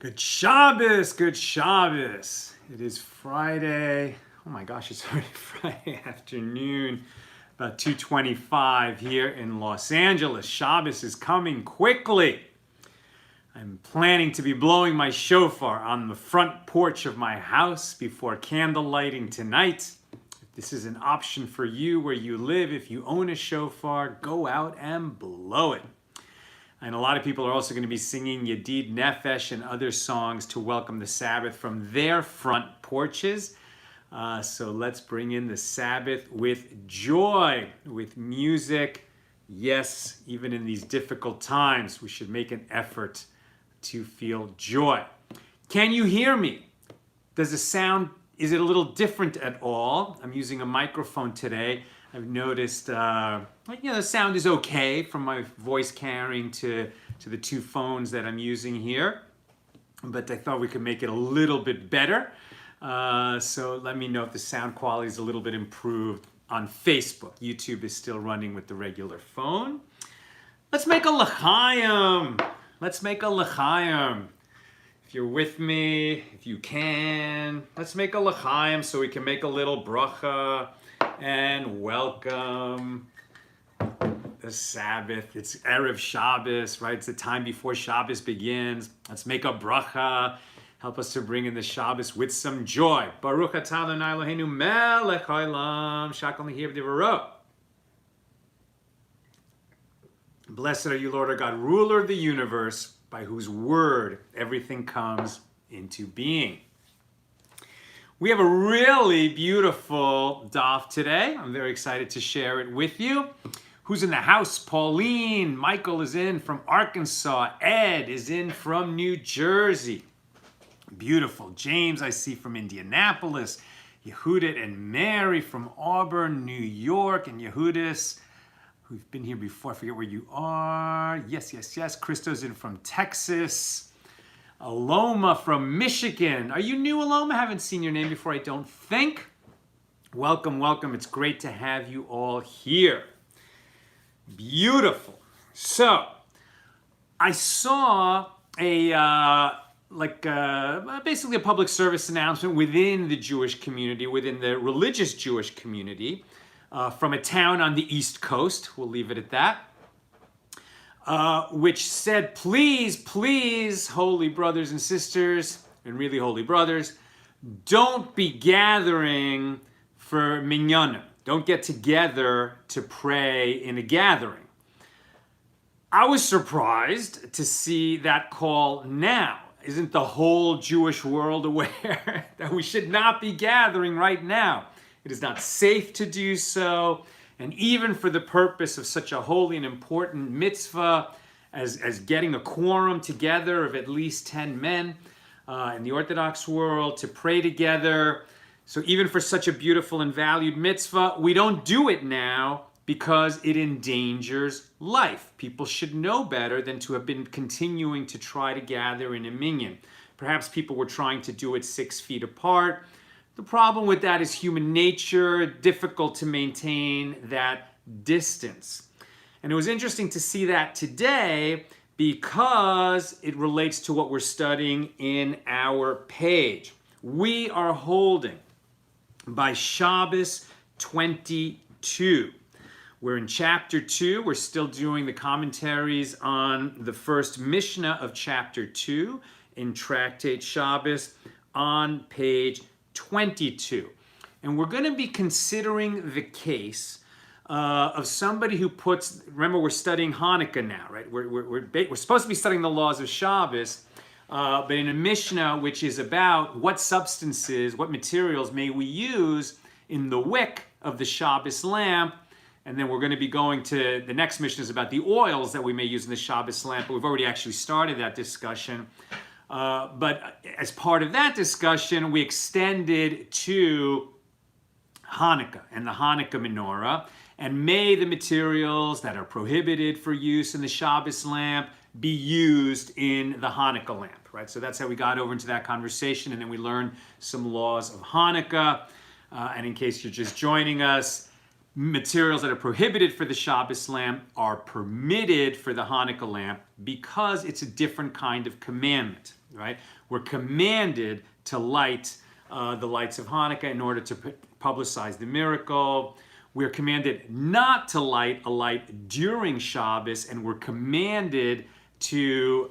Good Shabbos, good Shabbos. It is Friday. Oh my gosh, it's already Friday afternoon, about 2:25 here in Los Angeles. Shabbos is coming quickly. I'm planning to be blowing my shofar on the front porch of my house before candle lighting tonight. If this is an option for you where you live, if you own a shofar, go out and blow it. And a lot of people are also going to be singing Yedid Nefesh and other songs to welcome the Sabbath from their front porches. So let's bring in the Sabbath with joy, with music. Yes, even in these difficult times, we should make an effort to feel joy. Can you hear me? Does the sound, is it a little different at all? I'm using a microphone today. I've noticed, the sound is okay from my voice carrying to the two phones that I'm using here. But I thought we could make it a little bit better. So let me know if the sound quality is a little bit improved on Facebook. YouTube is still running with the regular phone. Let's make a l'chaim. Let's make a l'chaim. If you're with me, if you can, let's make a l'chaim so we can make a little bracha and welcome the Sabbath. It's Erev Shabbos, right? It's the time before Shabbos begins. Let's make a bracha. Help us to bring in the Shabbos with some joy. Baruch atah Adonai Eloheinu melech haolam shakol nehir v'divaro. Blessed are you, Lord our God, ruler of the universe, by whose word everything comes into being. We have a really beautiful daf today. I'm very excited to share it with you. Who's in the house? Pauline. Michael is in from Arkansas. Ed is in from New Jersey. Beautiful. James, I see from Indianapolis. Yehudit and Mary from Auburn, New York. And Yehudis, who've been here before. I forget where you are. Yes. Christo's in from Texas. Aloma from Michigan. Are you new, Aloma? I haven't seen your name before, I don't think. Welcome. It's great to have you all here. Beautiful. So, I saw basically a public service announcement within the Jewish community, within the religious Jewish community, from a town on the East Coast. We'll leave it at that. Which said, please, holy brothers and sisters, and really holy brothers, don't be gathering for minyanim. Don't get together to pray in a gathering. I was surprised to see that call now. Isn't the whole Jewish world aware that we should not be gathering right now? It is not safe to do so. And even for the purpose of such a holy and important mitzvah as getting a quorum together of at least 10 men in the Orthodox world to pray together. So even for such a beautiful and valued mitzvah, we don't do it now because it endangers life. People should know better than to have been continuing to try to gather in a minyan. Perhaps people were trying to do it 6 feet apart. The problem with that is human nature, difficult to maintain that distance. And it was interesting to see that today because it relates to what we're studying in our page. We are holding by Shabbos 22. We're in chapter 2. We're still doing the commentaries on the first Mishnah of chapter 2 in Tractate Shabbos on page 22. And we're going to be considering the case of somebody who puts, remember we're studying Hanukkah now, right? We're supposed to be studying the laws of Shabbos, but in a Mishnah which is about what substances, what materials may we use in the wick of the Shabbos lamp. And then we're going to be going to, the next Mishnah is about the oils that we may use in the Shabbos lamp, but we've already actually started that discussion. But as part of that discussion, we extended to Hanukkah and the Hanukkah menorah. And may the materials that are prohibited for use in the Shabbos lamp be used in the Hanukkah lamp, right? So that's how we got over into that conversation. And then we learned some laws of Hanukkah. And in case you're just joining us, materials that are prohibited for the Shabbos lamp are permitted for the Hanukkah lamp because it's a different kind of commandment. right? We're commanded to light the lights of Hanukkah in order to publicize the miracle. We're commanded not to light a light during Shabbos, and we're commanded to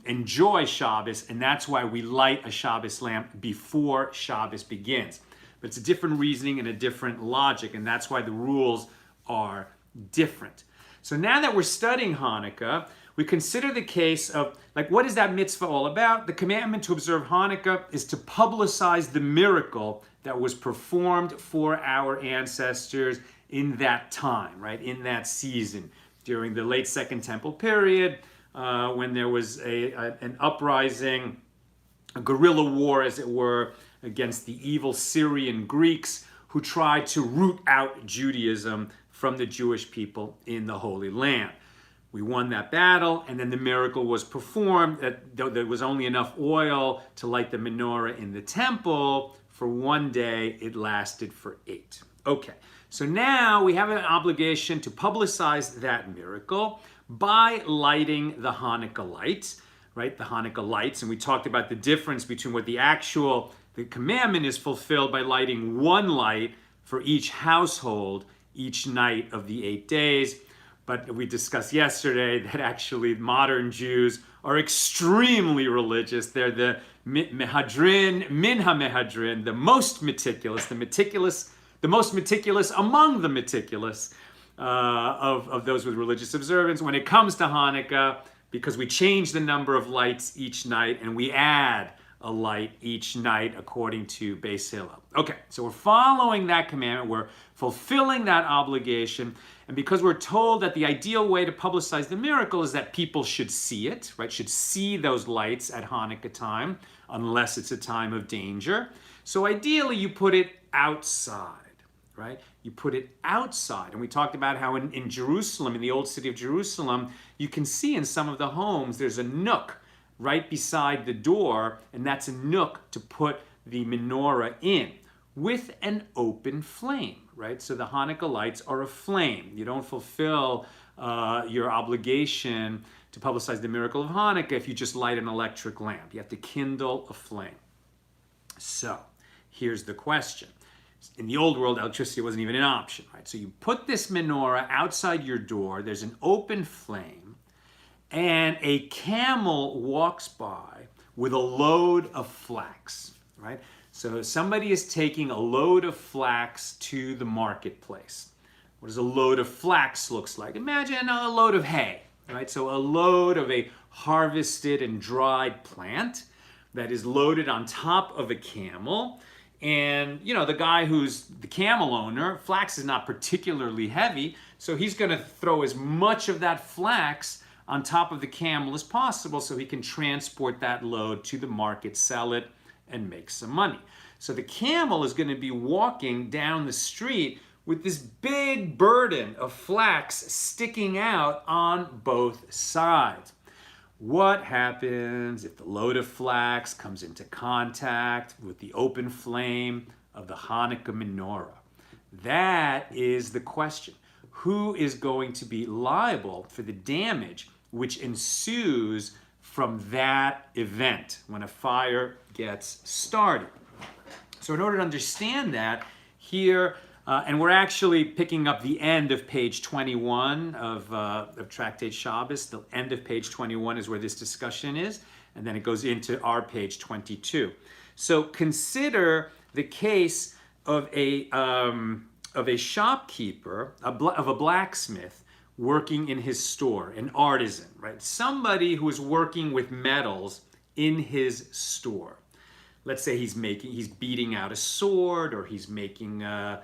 enjoy Shabbos, and that's why we light a Shabbos lamp before Shabbos begins. But it's a different reasoning and a different logic, and that's why the rules are different. So now that we're studying Hanukkah, we consider the case of, like, what is that mitzvah all about? The commandment to observe Hanukkah is to publicize the miracle that was performed for our ancestors in that time, right? In that season, during the late Second Temple period, when there was an uprising, a guerrilla war, as it were, against the evil Syrian Greeks who tried to root out Judaism from the Jewish people in the Holy Land. We won that battle, and then the miracle was performed that there was only enough oil to light the menorah in the temple. For one day, it lasted for 8. Okay, so now we have an obligation to publicize that miracle by lighting the Hanukkah lights, right? The Hanukkah lights, and we talked about the difference between what the commandment is fulfilled by lighting one light for each household each night of the 8 days. But we discussed yesterday that actually modern Jews are extremely religious. They're the mehadrin, min ha-mehadrin, the most meticulous, the most meticulous among the meticulous of those with religious observance. When it comes to Hanukkah, because we change the number of lights each night and we add a light each night according to Beis Hillel. Okay, so we're following that commandment, we're fulfilling that obligation, and because we're told that the ideal way to publicize the miracle is that people should see it, right? Should see those lights at Hanukkah time, unless it's a time of danger. So ideally you put it outside, right? You put it outside. And we talked about how in Jerusalem, in the old city of Jerusalem, you can see in some of the homes there's a nook right beside the door, and that's a nook to put the menorah in with an open flame, right? So the Hanukkah lights are a flame. You don't fulfill your obligation to publicize the miracle of Hanukkah if you just light an electric lamp. You have to kindle a flame. So here's the question. In the old world, electricity wasn't even an option, right? So you put this menorah outside your door, there's an open flame, and a camel walks by with a load of flax, right? So somebody is taking a load of flax to the marketplace. What does a load of flax looks like? Imagine a load of hay, right? So a load of a harvested and dried plant that is loaded on top of a camel. And, you know, the guy who's the camel owner, flax is not particularly heavy, so he's going to throw as much of that flax on top of the camel as possible so he can transport that load to the market, sell it, and make some money. So the camel is going to be walking down the street with this big burden of flax sticking out on both sides. What happens if the load of flax comes into contact with the open flame of the Hanukkah menorah? That is the question. Who is going to be liable for the damage which ensues from that event when a fire gets started? So in order to understand that, here, and we're actually picking up the end of page 21 of Tractate Shabbos. The end of page 21 is where this discussion is, and then it goes into our page 22. So consider the case of a shopkeeper, of a blacksmith working in his store, an artisan, right? Somebody who is working with metals in his store. Let's say he's beating out a sword, or he's making a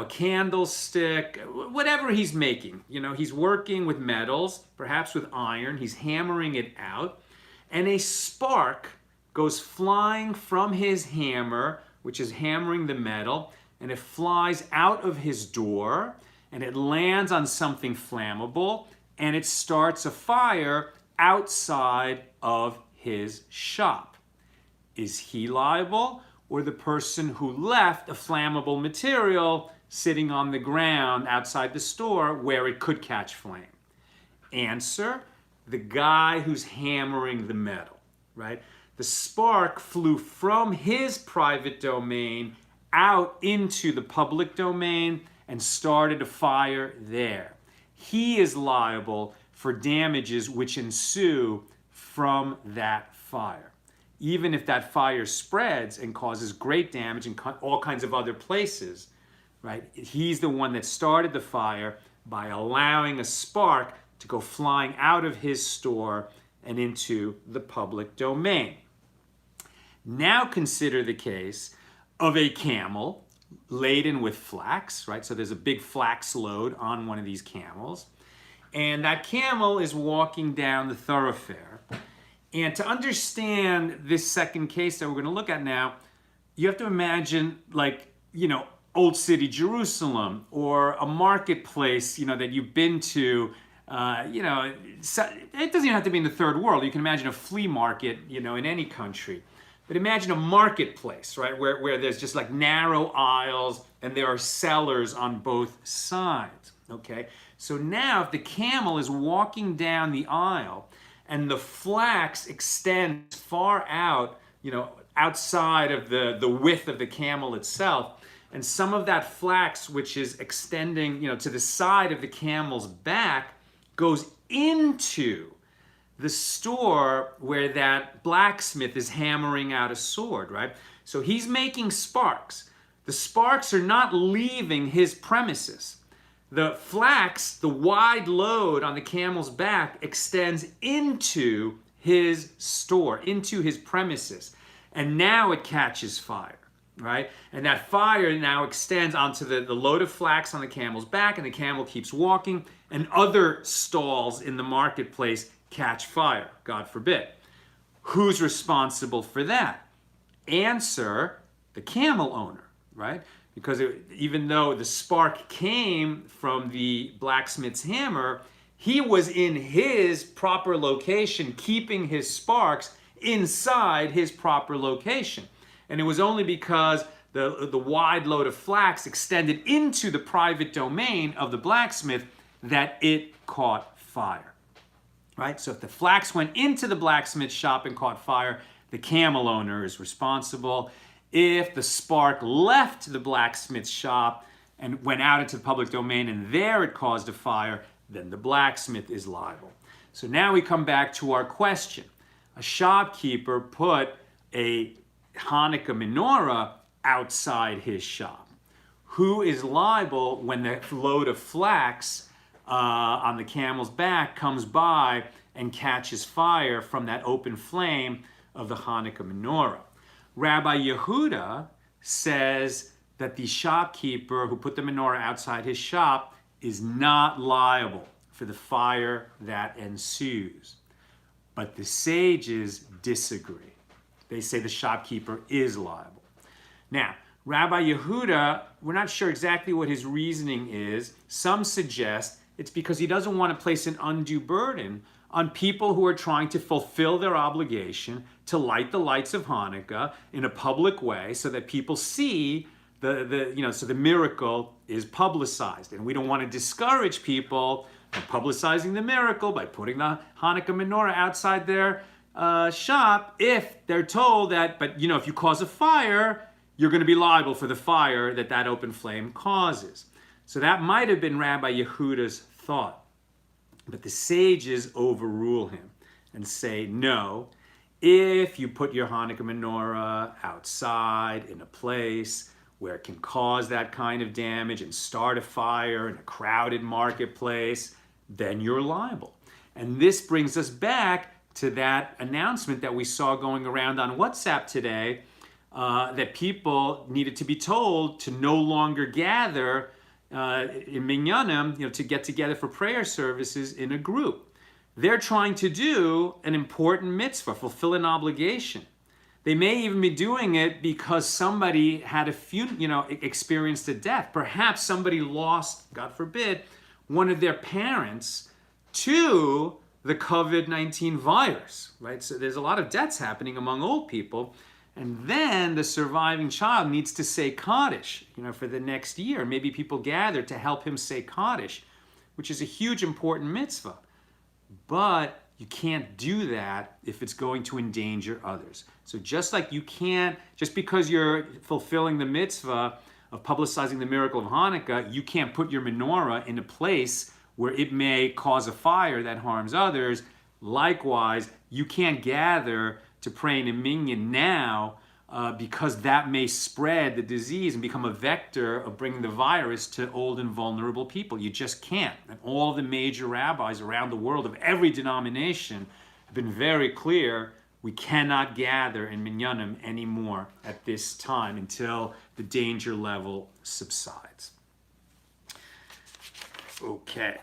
candlestick, whatever he's making. He's working with metals, perhaps with iron. He's hammering it out, and a spark goes flying from his hammer, which is hammering the metal, and it flies out of his door, and it lands on something flammable, and it starts a fire outside of his shop. Is he liable, or the person who left a flammable material sitting on the ground outside the store where it could catch flame? Answer: the guy who's hammering the metal. right? The spark flew from his private domain out into the public domain and started a fire there. He is liable for damages which ensue from that fire. Even if that fire spreads and causes great damage in all kinds of other places, right? He's the one that started the fire by allowing a spark to go flying out of his store and into the public domain. Now consider the case of a camel laden with flax, right? So there's a big flax load on one of these camels, and that camel is walking down the thoroughfare. And to understand this second case that we're going to look at now, you have to imagine, like, Old City Jerusalem, or a marketplace, that you've been to. It doesn't even have to be in the third world. You can imagine a flea market, in any country. But imagine a marketplace, right, where there's just like narrow aisles and there are sellers on both sides, okay? So now if the camel is walking down the aisle and the flax extends far out, outside of the width of the camel itself, and some of that flax, which is extending, to the side of the camel's back, goes into the store where that blacksmith is hammering out a sword, right? So he's making sparks. The sparks are not leaving his premises. The flax, the wide load on the camel's back, extends into his store, into his premises. And now it catches fire, right? And that fire now extends onto the load of flax on the camel's back, and the camel keeps walking, and other stalls in the marketplace catch fire, God forbid. Who's responsible for that? Answer, the camel owner, right? Because even though the spark came from the blacksmith's hammer, he was in his proper location, keeping his sparks inside his proper location. And it was only because the wide load of flax extended into the private domain of the blacksmith that it caught fire. Right? So if the flax went into the blacksmith shop and caught fire, the camel owner is responsible. If the spark left the blacksmith shop and went out into the public domain and there it caused a fire, then the blacksmith is liable. So now we come back to our question. A shopkeeper put a Hanukkah menorah outside his shop. Who is liable when the load of flax on the camel's back comes by and catches fire from that open flame of the Hanukkah menorah? Rabbi Yehuda says that the shopkeeper who put the menorah outside his shop is not liable for the fire that ensues. But the sages disagree. They say the shopkeeper is liable. Now, Rabbi Yehuda, we're not sure exactly what his reasoning is. Some suggest it's because he doesn't want to place an undue burden on people who are trying to fulfill their obligation to light the lights of Hanukkah in a public way so that people see so the miracle is publicized. And we don't want to discourage people from publicizing the miracle by putting the Hanukkah menorah outside their shop if they're told that, but if you cause a fire, you're going to be liable for the fire that open flame causes. So that might have been Rabbi Yehuda's thought. But the sages overrule him and say, no, if you put your Hanukkah menorah outside in a place where it can cause that kind of damage and start a fire in a crowded marketplace, then you're liable. And this brings us back to that announcement that we saw going around on WhatsApp today, that people needed to be told to no longer gather in minyanim, to get together for prayer services in a group. They're trying to do an important mitzvah, fulfill an obligation. They may even be doing it because somebody had experienced a death. Perhaps somebody lost, God forbid, one of their parents to the COVID-19 virus, right? So there's a lot of deaths happening among old people. And then the surviving child needs to say Kaddish, for the next year. Maybe people gather to help him say Kaddish, which is a huge important mitzvah. But you can't do that if it's going to endanger others. So just like you can't, just because you're fulfilling the mitzvah of publicizing the miracle of Hanukkah, you can't put your menorah in a place where it may cause a fire that harms others. Likewise, you can't gather to pray in a minyan now because that may spread the disease and become a vector of bringing the virus to old and vulnerable people. You just can't. And all the major rabbis around the world of every denomination have been very clear, we cannot gather in minyanim anymore at this time until the danger level subsides. Okay.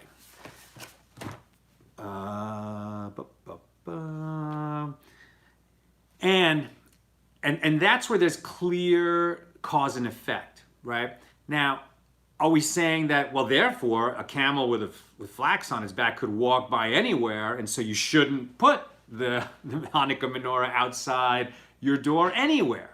And that's where there's clear cause and effect, right? Now, are we saying that, well, therefore, a camel with flax on his back could walk by anywhere, and so you shouldn't put the Hanukkah menorah outside your door anywhere?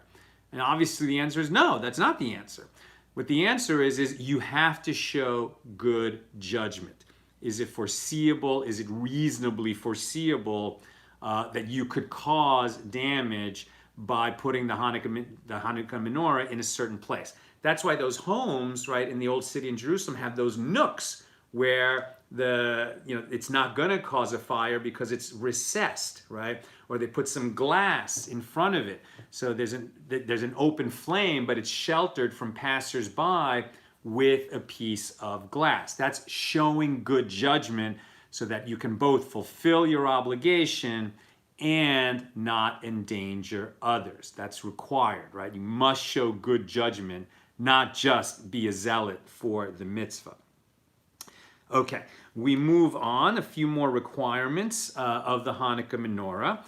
And obviously the answer is no, that's not the answer. What the answer is you have to show good judgment. Is it foreseeable? Is it reasonably foreseeable that you could cause damage by putting the Hanukkah menorah in a certain place? That's why those homes, right, in the old city in Jerusalem have those nooks where it's not going to cause a fire because it's recessed, right? Or they put some glass in front of it, so there's an open flame, but it's sheltered from passersby with a piece of glass. That's showing good judgment so that you can both fulfill your obligation and not endanger others. That's required, right? You must show good judgment, not just be a zealot for the mitzvah. Okay, we move on. A few more requirements of the Hanukkah menorah.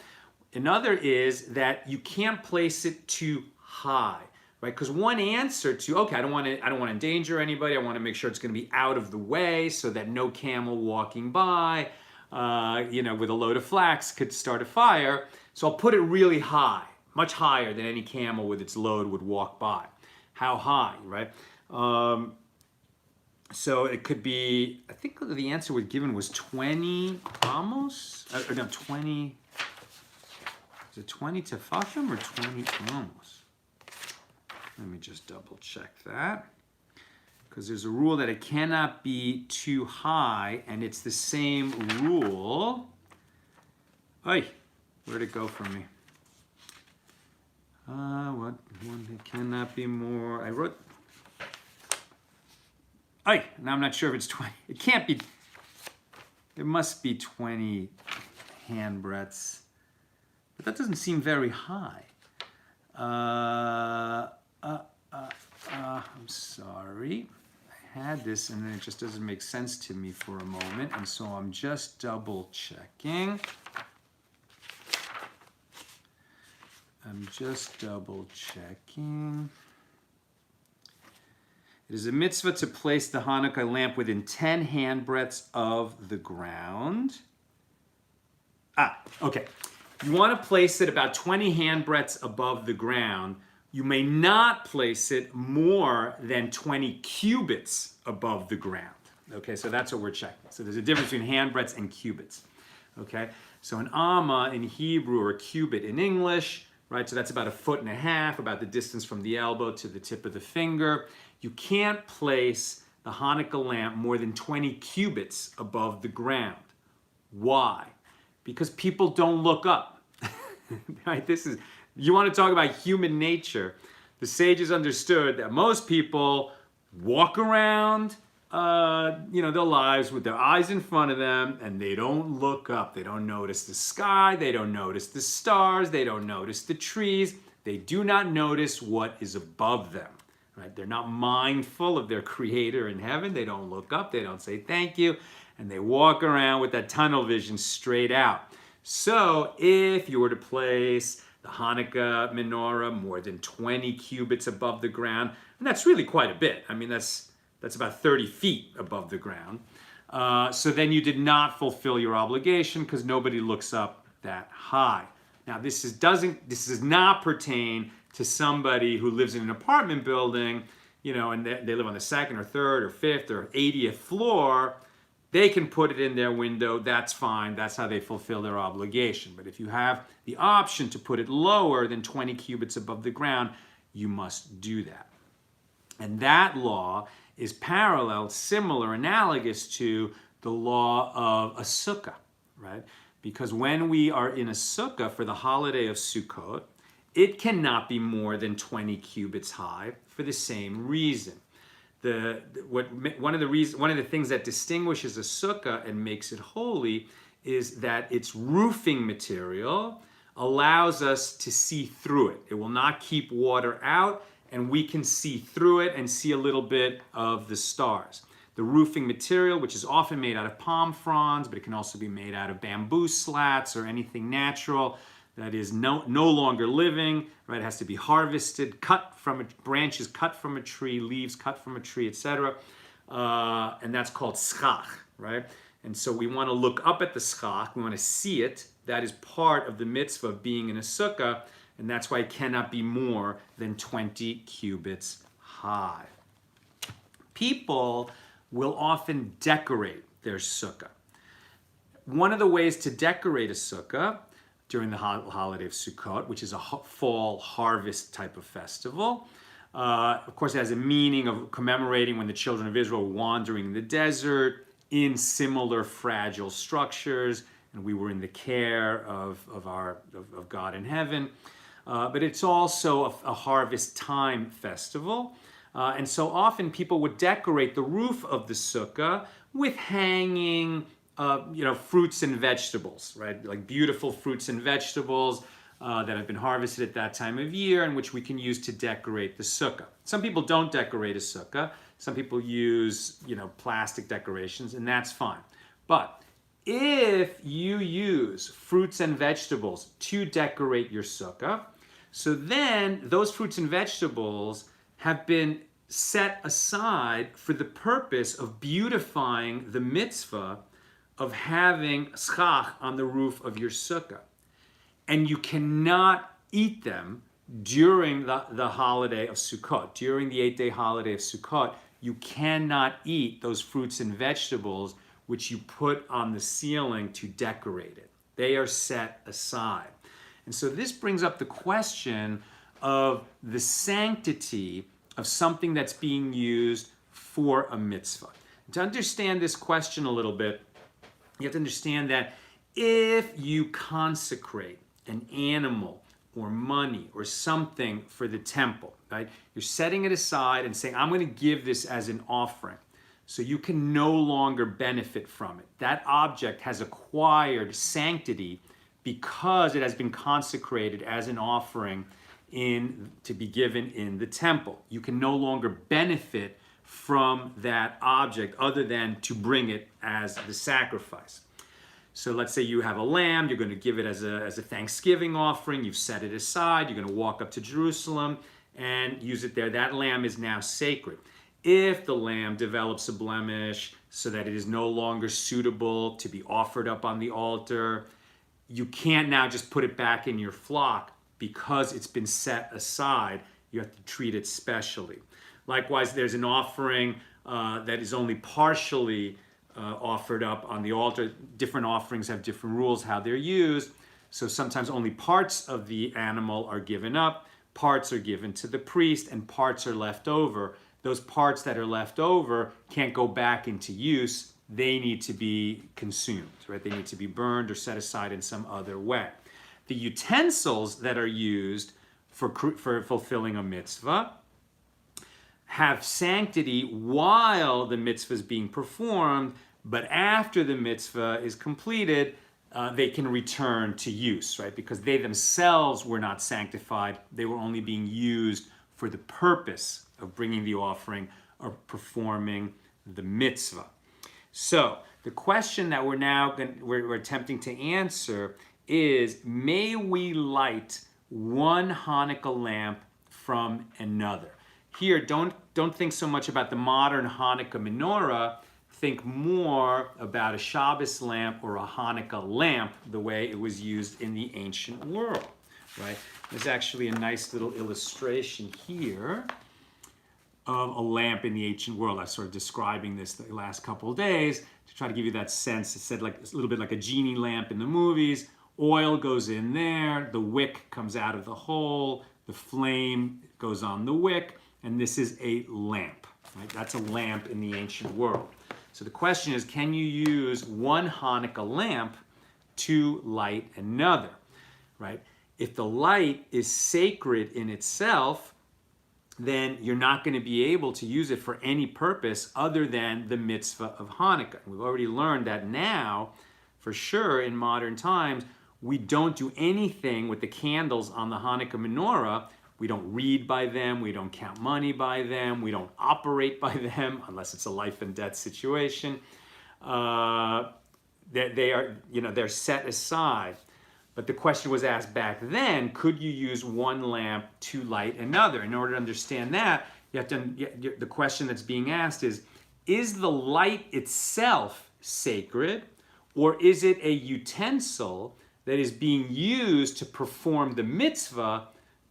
Another is that you can't place it too high, right? Because one answer to, okay, I don't want to endanger anybody. I want to make sure it's going to be out of the way so that no camel walking by, with a load of flax could start a fire. So I'll put it really high, much higher than any camel with its load would walk by. How high, right? So it could be, I think the answer was given was 20 amos? 20, is it 20 tefachim or 20 amos? Let me just double check that. Because there's a rule that it cannot be too high, and it's the same rule. Oy, where'd it go from me? It cannot be more. I wrote. Oy, now I'm not sure if it's 20. It can't be. There must be 20 hand breadths, but that doesn't seem very high. I'm sorry. I had this and then it just doesn't make sense to me for a moment, and so I'm just double checking. It is a mitzvah to place the Hanukkah lamp within 10 handbreadths of the ground. Okay. You want to place it about 20 handbreadths above the ground. You may not place it more than 20 cubits above the ground. Okay, so that's what we're checking. So there's a difference between handbreadths and cubits. Okay, so an amma in Hebrew or a cubit in English, right? So that's about 1.5 feet, about the distance from the elbow to the tip of the finger. You can't place the Hanukkah lamp more than 20 cubits above the ground. Why? Because people don't look up. Right? You want to talk about human nature. The sages understood that most people walk around their lives with their eyes in front of them, and they don't look up. They don't notice the sky. They don't notice the stars. They don't notice the trees. They do not notice what is above them. Right? They're not mindful of their creator in heaven. They don't look up. They don't say thank you. And they walk around with that tunnel vision straight out. So if you were to place the Hanukkah menorah more than 20 cubits above the ground, and that's really quite a bit. I mean, that's about 30 feet above the ground. So then you did not fulfill your obligation because nobody looks up that high. Now, this does not pertain to somebody who lives in an apartment building, and they live on the second or third or fifth or 80th floor. they can put it in their window, that's fine, that's how they fulfill their obligation. But if you have the option to put it lower than 20 cubits above the ground, you must do that. And that law is parallel, similar, analogous to the law of a sukkah, right? Because when we are in a sukkah for the holiday of Sukkot, it cannot be more than 20 cubits high for the same reason. One of the things that distinguishes a sukkah and makes it holy is that its roofing material allows us to see through it. It will not keep water out, and we can see through it and see a little bit of the stars. The roofing material, which is often made out of palm fronds, but it can also be made out of bamboo slats or anything natural that is no longer living, right? It has to be harvested, branches cut from a tree, leaves cut from a tree, etc. And that's called schach, right? And so we want to look up at the schach, we want to see it. That is part of the mitzvah of being in a sukkah, and that's why it cannot be more than 20 cubits high. People will often decorate their sukkah. One of the ways to decorate a sukkah during the holiday of Sukkot, which is a fall harvest type of festival, of course it has a meaning of commemorating when the children of Israel were wandering in the desert in similar fragile structures, and we were in the care of God in heaven. But it's also a harvest time festival. And so often people would decorate the roof of the sukkah with hanging fruits and vegetables, right? Like beautiful fruits and vegetables that have been harvested at that time of year and which we can use to decorate the sukkah. Some people don't decorate a sukkah. Some people use, plastic decorations, and that's fine. But if you use fruits and vegetables to decorate your sukkah, so then those fruits and vegetables have been set aside for the purpose of beautifying the mitzvah of having schach on the roof of your sukkah. And you cannot eat them during the holiday of Sukkot. During the 8-day holiday of Sukkot, you cannot eat those fruits and vegetables which you put on the ceiling to decorate it. They are set aside. And so this brings up the question of the sanctity of something that's being used for a mitzvah. To understand this question a little bit, you have to understand that if you consecrate an animal or money or something for the temple, right? You're setting it aside and saying, I'm going to give this as an offering. So you can no longer benefit from it. That object has acquired sanctity because it has been consecrated as an offering to be given in the temple. You can no longer benefit from that object other than to bring it as the sacrifice. So let's say you have a lamb, you're going to give it as a Thanksgiving offering, you've set it aside, you're going to walk up to Jerusalem and use it there. That lamb is now sacred. If the lamb develops a blemish so that it is no longer suitable to be offered up on the altar, you can't now just put it back in your flock because it's been set aside. You have to treat it specially. Likewise, there's an offering that is only partially offered up on the altar. Different offerings have different rules how they're used. So sometimes only parts of the animal are given up, parts are given to the priest, and parts are left over. Those parts that are left over can't go back into use. They need to be consumed, right? They need to be burned or set aside in some other way. The utensils that are used for fulfilling a mitzvah have sanctity while the mitzvah is being performed, but after the mitzvah is completed, they can return to use, right? Because they themselves were not sanctified. They were only being used for the purpose of bringing the offering or performing the mitzvah. So the question that we're attempting to answer is, may we light one Hanukkah lamp from another? Here, don't think so much about the modern Hanukkah menorah. Think more about a Shabbos lamp or a Hanukkah lamp, the way it was used in the ancient world, right? There's actually a nice little illustration here of a lamp in the ancient world. I was sort of describing this the last couple of days. to try to give you that sense. It said like a little bit like a genie lamp in the movies. Oil goes in there, the wick comes out of the hole, the flame goes on the wick, and this is a lamp. Right? That's a lamp in the ancient world. So the question is, can you use one Hanukkah lamp to light another? Right? If the light is sacred in itself, then you're not going to be able to use it for any purpose other than the mitzvah of Hanukkah. We've already learned that now, for sure, in modern times, we don't do anything with the candles on the Hanukkah menorah. We don't read by them, we don't count money by them, we don't operate by them, unless it's a life and death situation. They are, they're set aside. But the question was asked back then, could you use one lamp to light another? In order to understand that, the question that's being asked is the light itself sacred, or is it a utensil that is being used to perform the mitzvah,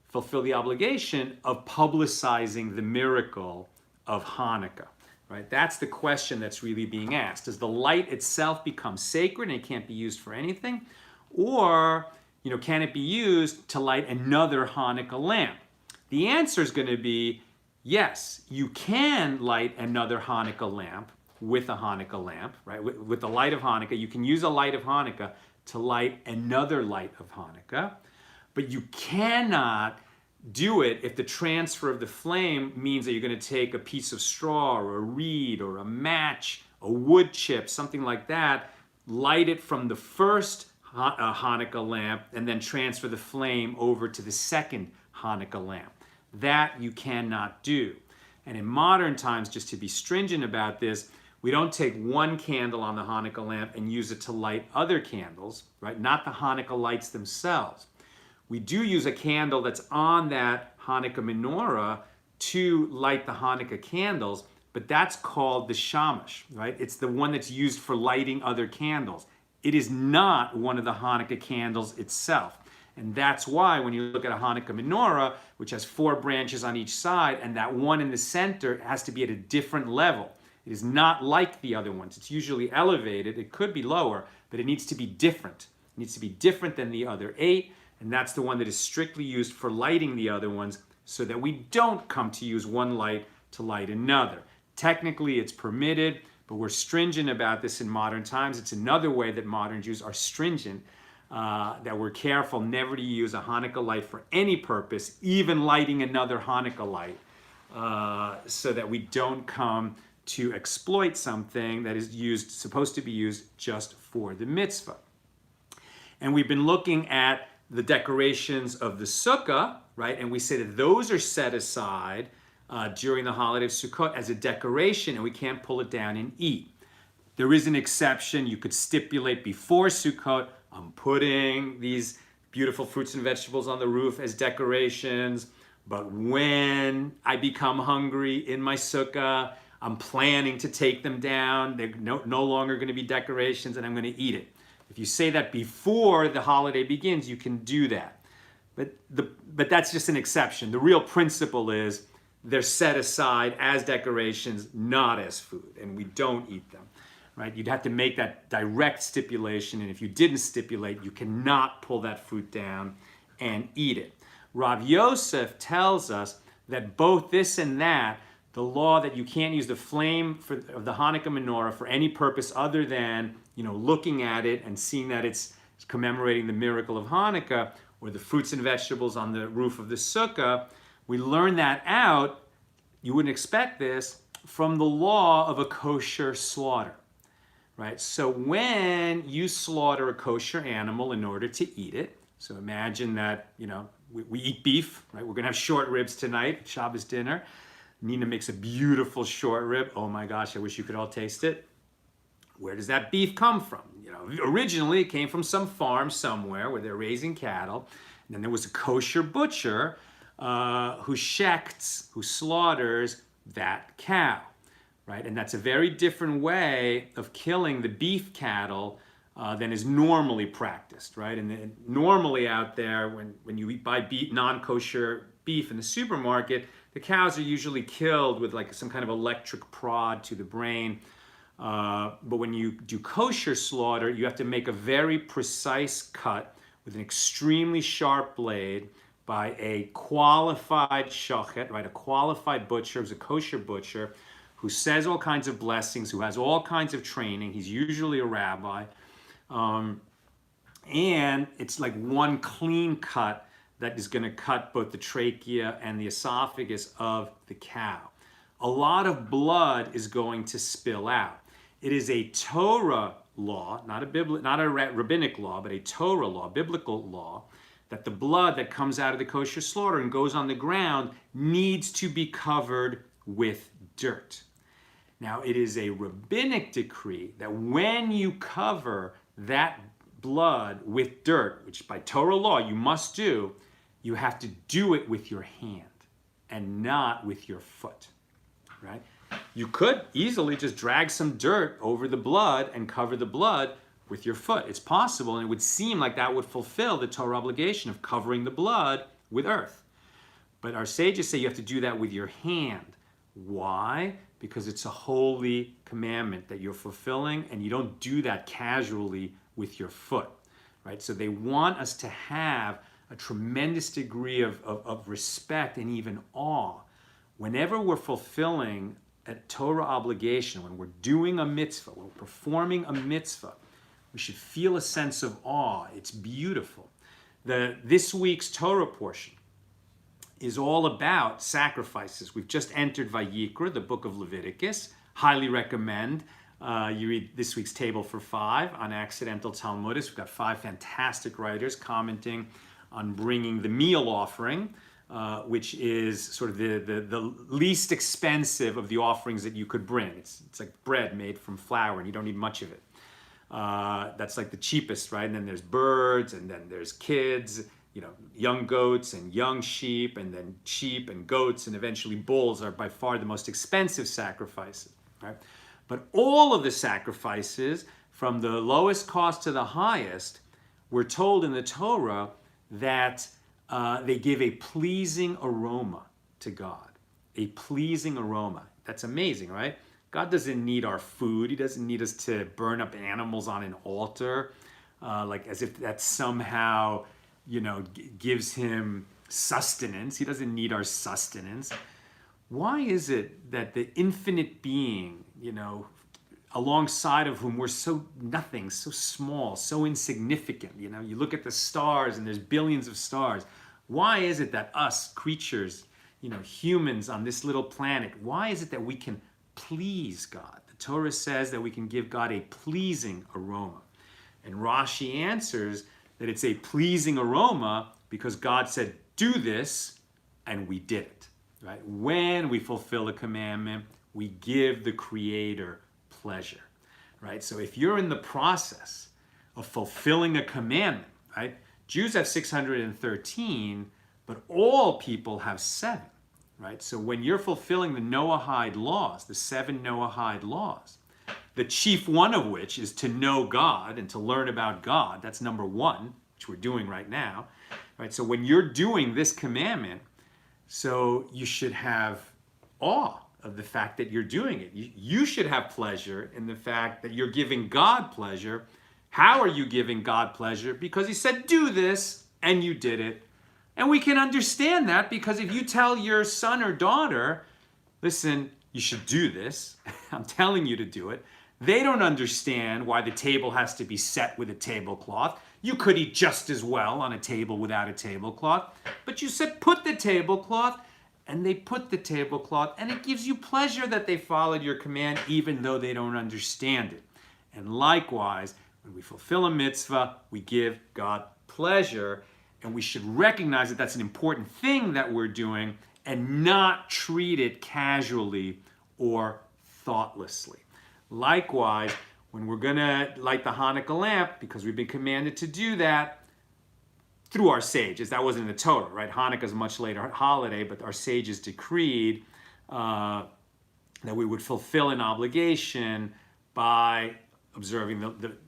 fulfill the obligation of publicizing the miracle of Hanukkah? Right? That's the question that's really being asked. Does the light itself become sacred and it can't be used for anything? Or, can it be used to light another Hanukkah lamp? The answer is going to be yes, you can light another Hanukkah lamp with a Hanukkah lamp, right? With the light of Hanukkah. You can use a light of Hanukkah to light another light of Hanukkah, but you cannot do it if the transfer of the flame means that you're going to take a piece of straw or a reed or a match, a wood chip, something like that, light it from the first Hanukkah lamp, and then transfer the flame over to the second Hanukkah lamp. That you cannot do. And in modern times, just to be stringent about this, we don't take one candle on the Hanukkah lamp and use it to light other candles, right? Not the Hanukkah lights themselves. We do use a candle that's on that Hanukkah menorah to light the Hanukkah candles, but that's called the shamash, right? It's the one that's used for lighting other candles. It is not one of the Hanukkah candles itself. And that's why when you look at a Hanukkah menorah, which has 4 branches on each side, and that one in the center has to be at a different level. It is not like the other ones. It's usually elevated. It could be lower, but it needs to be different. It needs to be different than the other 8, and that's the one that is strictly used for lighting the other ones so that we don't come to use one light to light another. Technically, it's permitted, but we're stringent about this in modern times. It's another way that modern Jews are stringent, that we're careful never to use a Hanukkah light for any purpose, even lighting another Hanukkah light, so that we don't come to exploit something that is supposed to be used just for the mitzvah. And we've been looking at the decorations of the sukkah, right? And we say that those are set aside during the holiday of Sukkot as a decoration, and we can't pull it down and eat. There is an exception. You could stipulate before Sukkot, I'm putting these beautiful fruits and vegetables on the roof as decorations, but when I become hungry in my sukkah, I'm planning to take them down. They're no longer going to be decorations, and I'm going to eat it. If you say that before the holiday begins, you can do that. But that's just an exception. The real principle is they're set aside as decorations, not as food, and we don't eat them. Right? You'd have to make that direct stipulation, and if you didn't stipulate, you cannot pull that fruit down and eat it. Rav Yosef tells us that both this and that, the law that you can't use the flame of the Hanukkah menorah for any purpose other than, looking at it and seeing that it's commemorating the miracle of Hanukkah, or the fruits and vegetables on the roof of the sukkah, we learn that out, you wouldn't expect this, from the law of a kosher slaughter. Right? So when you slaughter a kosher animal in order to eat it, so imagine that, we eat beef, right? We're going to have short ribs tonight, Shabbos dinner. Nina makes a beautiful short rib. Oh my gosh, I wish you could all taste it. Where does that beef come from? Originally it came from some farm somewhere where they're raising cattle. And then there was a kosher butcher who slaughters that cow. Right? And that's a very different way of killing the beef cattle than is normally practiced, right? And normally out there, when you buy non-kosher beef in the supermarket, the cows are usually killed with like some kind of electric prod to the brain. But when you do kosher slaughter, you have to make a very precise cut with an extremely sharp blade by a qualified shochet, right? A qualified butcher, who's a kosher butcher, who says all kinds of blessings, who has all kinds of training. He's usually a rabbi. And it's like one clean cut that is going to cut both the trachea and the esophagus of the cow. A lot of blood is going to spill out. It is a Torah law, not a rabbinic law, but a Torah law, biblical law, that the blood that comes out of the kosher slaughter and goes on the ground needs to be covered with dirt. Now, it is a rabbinic decree that when you cover that blood with dirt, which by Torah law you must do, you have to do it with your hand and not with your foot, right? You could easily just drag some dirt over the blood and cover the blood with your foot. It's possible, and it would seem like that would fulfill the Torah obligation of covering the blood with earth. But our sages say you have to do that with your hand. Why? Because it's a holy commandment that you're fulfilling, and you don't do that casually with your foot, right? So they want us to have a tremendous degree of respect and even awe. Whenever we're fulfilling a Torah obligation, when we're doing a mitzvah, when we're performing a mitzvah, we should feel a sense of awe. It's beautiful. This week's Torah portion is all about sacrifices. We've just entered Vayikra, the book of Leviticus. Highly recommend you read this week's Table for Five on Accidental Talmudists. We've got 5 fantastic writers commenting on bringing the meal offering, which is sort of the least expensive of the offerings that you could bring. It's like bread made from flour, and you don't need much of it. That's like the cheapest, right? And then there's birds, and then there's kids, young goats and young sheep, and then sheep and goats, and eventually bulls are by far the most expensive sacrifices, right? But all of the sacrifices, from the lowest cost to the highest, we're told in the Torah that they give a pleasing aroma to God. A pleasing aroma. That's amazing, right? God doesn't need our food. He doesn't need us to burn up animals on an altar, like as if that somehow, gives him sustenance. He doesn't need our sustenance. Why is it that the infinite being, alongside of whom we're so nothing, so small, so insignificant, you look at the stars and there's billions of stars. Why is it that us creatures, humans on this little planet, why is it that we can please God? The Torah says that we can give God a pleasing aroma. And Rashi answers that it's a pleasing aroma because God said, do this, and we did it, right? When we fulfill a commandment, we give the Creator pleasure, right? So if you're in the process of fulfilling a commandment, right? Jews have 613, but all people have 7, right? So when you're fulfilling the Noahide laws, the 7 Noahide laws, the chief one of which is to know God and to learn about God, that's number 1, which we're doing right now, right? So when you're doing this commandment, so you should have awe of the fact that you're doing it. You should have pleasure in the fact that you're giving God pleasure. How are you giving God pleasure? Because he said, do this, and you did it. And we can understand that because if you tell your son or daughter, listen, you should do this, I'm telling you to do it, they don't understand why the table has to be set with a tablecloth. You could eat just as well on a table without a tablecloth, but you said put the tablecloth, and they put the tablecloth, and it gives you pleasure that they followed your command even though they don't understand it. And likewise, when we fulfill a mitzvah, we give God pleasure, and we should recognize that that's an important thing that we're doing and not treat it casually or thoughtlessly. Likewise, when we're going to light the Hanukkah lamp, because we've been commanded to do that through our sages, that wasn't in the Torah, right? Hanukkah is a much later holiday, but our sages decreed that we would fulfill an obligation by observing,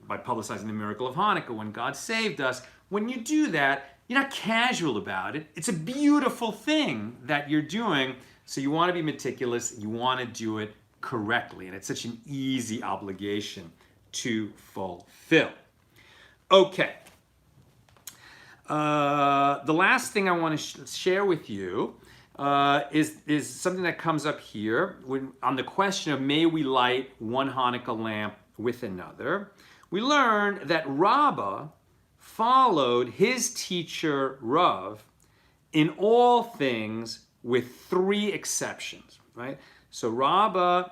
by publicizing the miracle of Hanukkah when God saved us. When you do that, you're not casual about it. It's a beautiful thing that you're doing, so you want to be meticulous. You want to do it correctly. And it's such an easy obligation to fulfill. Okay. The last thing I want to share with you is something that comes up here on the question of may we light one Hanukkah lamp with another. We learn that Rabbah followed his teacher Rav in all things with 3 exceptions, right? So Abaye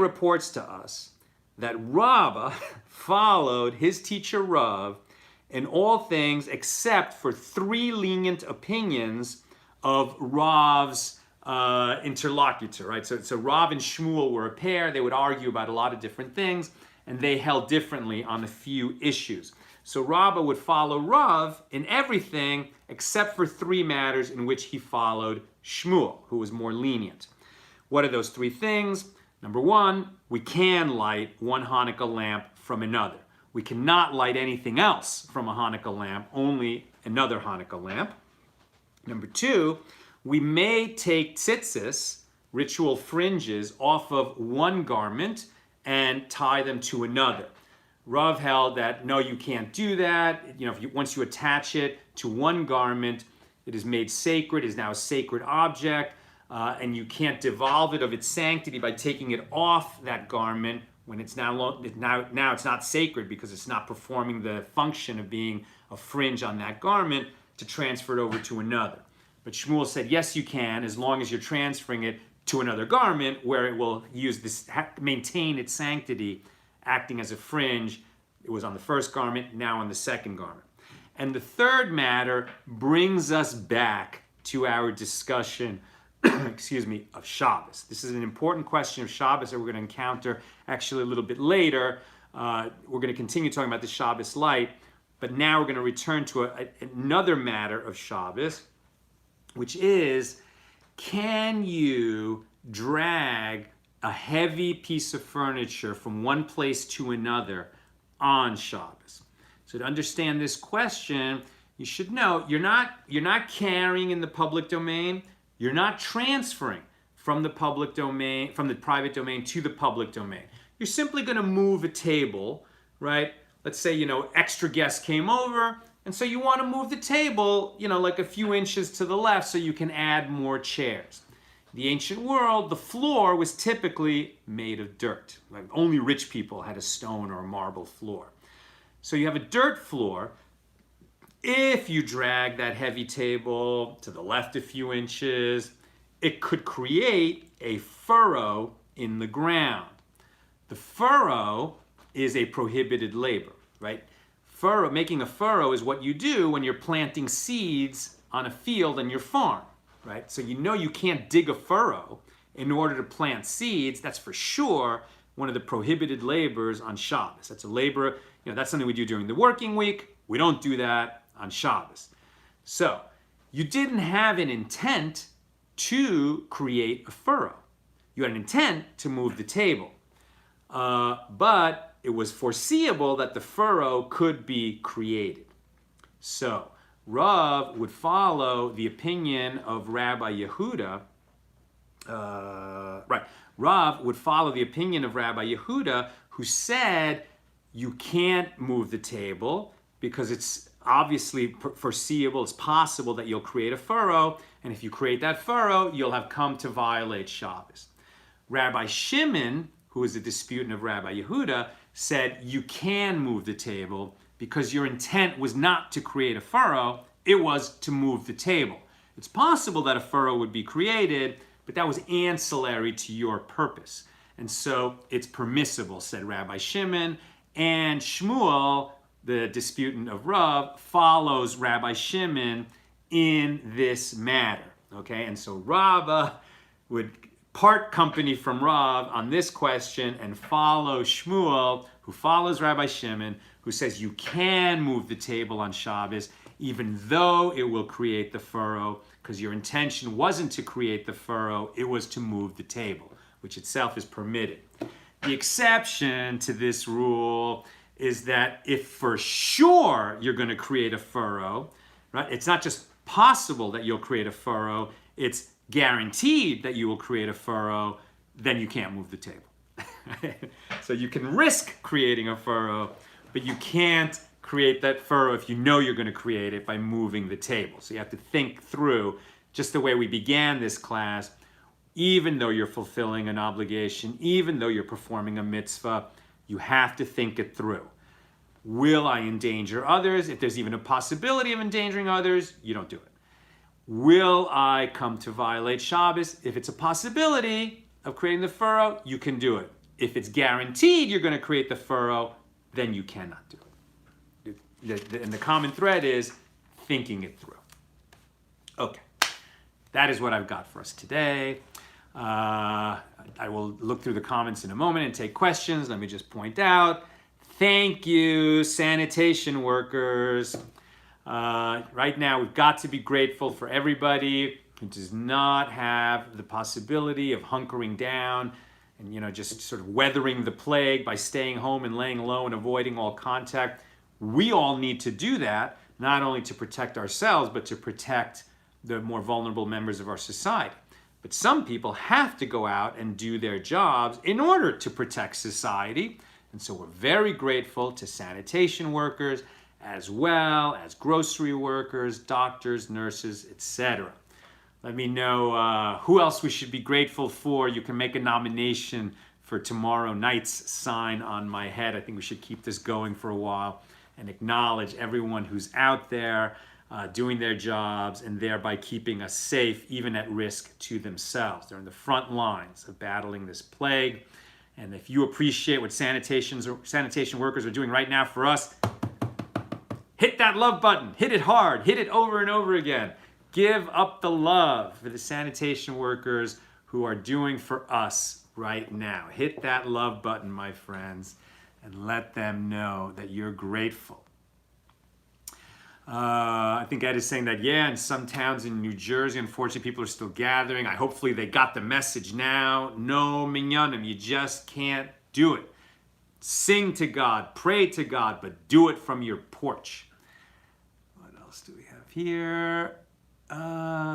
reports to us that Rabbah followed his teacher Rav in all things except for 3 lenient opinions of Rav's interlocutor, right? So Rav and Shmuel were a pair. They would argue about a lot of different things, and they held differently on a few issues. So Rabbah would follow Rav in everything except for 3 matters in which he followed Shmuel, who was more lenient. What are those 3 things? Number 1, we can light one Hanukkah lamp from another. We cannot light anything else from a Hanukkah lamp, only another Hanukkah lamp. Number 2, we may take tzitzis, ritual fringes, off of one garment and tie them to another. Rav held that, no, you can't do that. Once you attach it to one garment, it is made sacred, it is now a sacred object, and you can't devolve it of its sanctity by taking it off that garment when it's now it's not sacred because it's not performing the function of being a fringe on that garment to transfer it over to another. But Shmuel said, yes, you can, as long as you're transferring it to another garment where it will maintain its sanctity, acting as a fringe. It was on the first garment, now on the second garment. And the third matter brings us back to our discussion of Shabbos. This is an important question of Shabbos that we're going to encounter actually a little bit later. We're going to continue talking about the Shabbos light, but now we're going to return to another matter of Shabbos, which is, can you drag a heavy piece of furniture from one place to another on Shabbos? So to understand this question, you should know you're not carrying in the public domain. You're not transferring from the public domain, from the private domain to the public domain. You're simply going to move a table, right? Let's say, extra guests came over, and so you want to move the table, like a few inches to the left so you can add more chairs. In the ancient world, the floor was typically made of dirt. Like only rich people had a stone or a marble floor. So you have a dirt floor. If you drag that heavy table to the left a few inches, it could create a furrow in the ground. The furrow is a prohibited labor, right? Making a furrow is what you do when you're planting seeds on a field on your farm, right? So you can't dig a furrow in order to plant seeds. That's for sure one of the prohibited labors on Shabbos. That's a labor, that's something we do during the working week. We don't do that on Shabbos. So you didn't have an intent to create a furrow. You had an intent to move the table. But it was foreseeable that the furrow could be created. So Rav would follow the opinion of Rabbi Yehuda. Rav would follow the opinion of Rabbi Yehuda, who said you can't move the table because it's obviously foreseeable, it's possible that you'll create a furrow, and if you create that furrow, you'll have come to violate Shabbos. Rabbi Shimon, who is a disputant of Rabbi Yehuda, said you can move the table because your intent was not to create a furrow, it was to move the table. It's possible that a furrow would be created, but that was ancillary to your purpose. And so it's permissible, said Rabbi Shimon, and Shmuel, the disputant of Rav, follows Rabbi Shimon in this matter. Okay, and so Rabbah would part company from Rav on this question and follow Shmuel, who follows Rabbi Shimon, who says you can move the table on Shabbos even though it will create the furrow, because your intention wasn't to create the furrow, it was to move the table, which itself is permitted. The exception to this rule is that if for sure you're going to create a furrow, right? It's not just possible that you'll create a furrow, it's guaranteed that you will create a furrow, then you can't move the table. So you can risk creating a furrow, but you can't create that furrow if you know you're going to create it by moving the table. So you have to think through, just the way we began this class, even though you're fulfilling an obligation, even though you're performing a mitzvah, you have to think it through. Will I endanger others? If there's even a possibility of endangering others, you don't do it. Will I come to violate Shabbos? If it's a possibility of creating the furrow, you can do it. If it's guaranteed you're going to create the furrow, then you cannot do it. And the common thread is thinking it through. Okay, that is what I've got for us today. I will look through the comments in a moment and take questions. Let me just point out, thank you, sanitation workers. Right now, we've got to be grateful for everybody who does not have the possibility of hunkering down and, just sort of weathering the plague by staying home and laying low and avoiding all contact. We all need to do that, not only to protect ourselves, but to protect the more vulnerable members of our society. But some people have to go out and do their jobs in order to protect society. And so we're very grateful to sanitation workers, as well as grocery workers, doctors, nurses, etc. Let me know who else we should be grateful for. You can make a nomination for tomorrow night's sign on my head. I think we should keep this going for a while and acknowledge everyone who's out there doing their jobs and thereby keeping us safe, even at risk to themselves. They're in the front lines of battling this plague. And if you appreciate what sanitation workers are doing right now for us, hit that love button. Hit it hard. Hit it over and over again. Give up the love for the sanitation workers who are doing for us right now. Hit that love button, my friends, and let them know that you're grateful. I think Ed is saying that, in some towns in New Jersey, unfortunately, people are still gathering. Hopefully they got the message now. No minyanim, you just can't do it. Sing to God, pray to God, but do it from your porch. What else do we have here?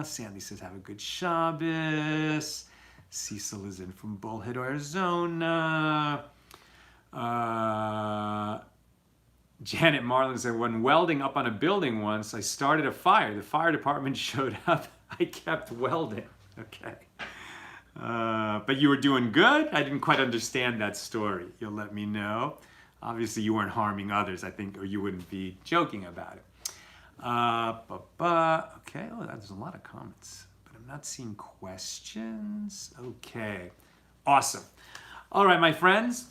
Sandy says, have a good Shabbos. Cecil is in from Bullhead, Arizona. Janet Marlin said, when welding up on a building once, I started a fire. The fire department showed up. I kept welding. Okay. But you were doing good? I didn't quite understand that story. You'll let me know. Obviously, you weren't harming others, I think, or you wouldn't be joking about it. Okay, there's a lot of comments, but I'm not seeing questions. Okay, awesome. All right, my friends.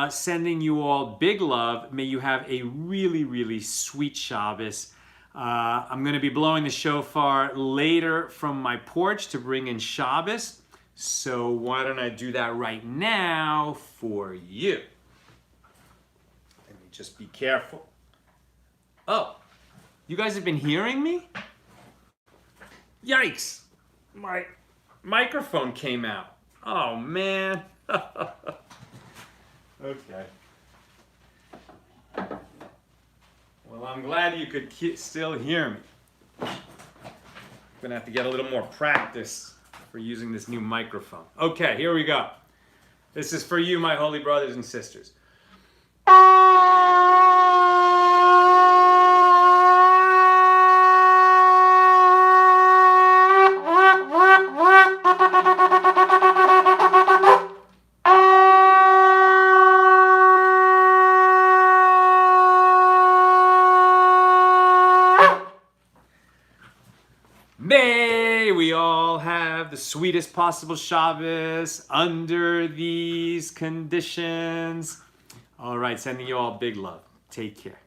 Sending you all big love. May you have a really, really sweet Shabbos. I'm going to be blowing the shofar later from my porch to bring in Shabbos. So why don't I do that right now for you? Let me just be careful. Oh, you guys have been hearing me? Yikes! My microphone came out. Oh, man. Okay. Well, I'm glad you could still hear me. I'm going to have to get a little more practice for using this new microphone. Okay, here we go. This is for you, my holy brothers and sisters. May we all have the sweetest possible Shabbos under these conditions. All right, sending you all big love. Take care.